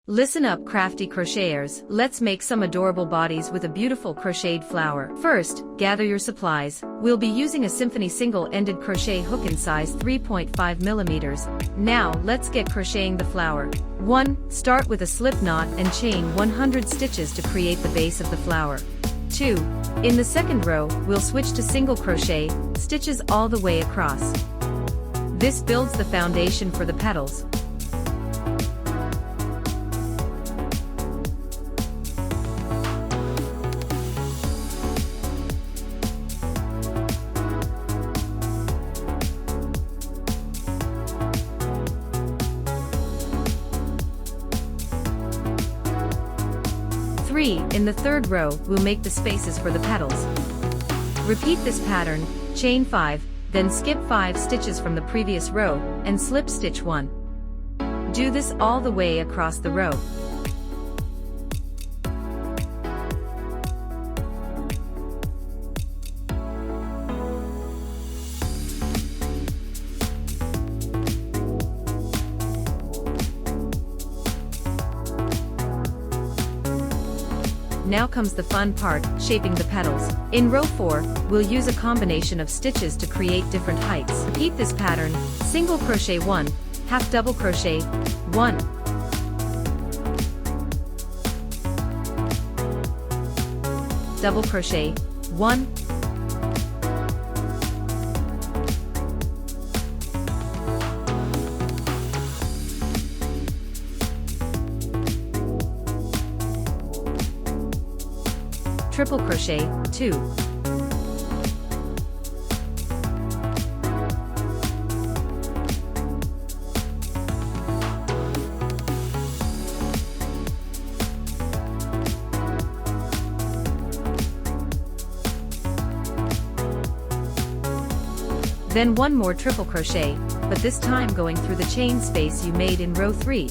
Listen up, crafty crocheters, let's make some adorable bodies with a beautiful crocheted flower. First, gather your supplies. We'll be using a symphony single-ended crochet hook in size 3.5 millimeters. Now, let's get crocheting the flower. 1. Start with a slip knot and chain 100 stitches to create the base of the flower. 2. In the second row, we'll switch to single crochet, stitches all the way across. This builds the foundation for the petals. 3. In the third row, we'll make the spaces for the petals. Repeat this pattern, chain 5, then skip 5 stitches from the previous row, and slip stitch 1. Do this all the way across the row. Now comes the fun part, shaping the petals. In row 4, we'll use a combination of stitches to create different heights. Repeat this pattern, single crochet 1, half double crochet, 1. Double crochet, 1. Triple crochet, 2. Then one more triple crochet, but this time going through the chain space you made in row 3.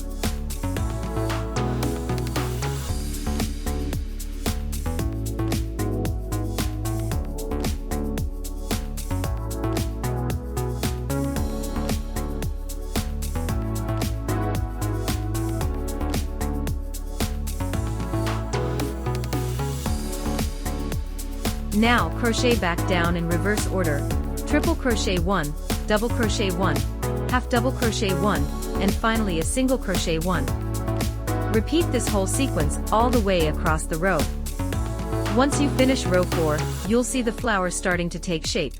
Now crochet back down in reverse order. Triple crochet 1, double crochet 1, half double crochet 1, and finally a single crochet 1. Repeat this whole sequence all the way across the row. Once you finish row 4, you'll see the flower starting to take shape.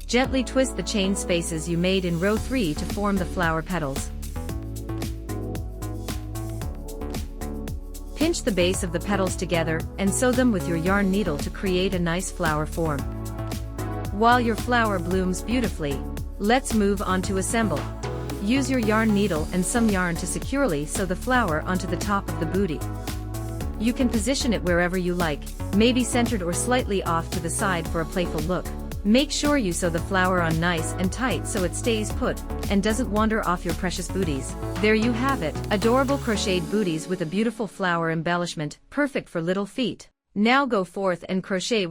Gently twist the chain spaces you made in row 3 to form the flower petals. Pinch the base of the petals together and sew them with your yarn needle to create a nice flower form. While your flower blooms beautifully, let's move on to assemble. Use your yarn needle and some yarn to securely sew the flower onto the top of the booty. You can position it wherever you like, maybe centered or slightly off to the side for a playful look. Make sure you sew the flower on nice and tight so it stays put and doesn't wander off your precious booties. There you have it, adorable crocheted booties with a beautiful flower embellishment, perfect for little feet. Now go forth and crochet with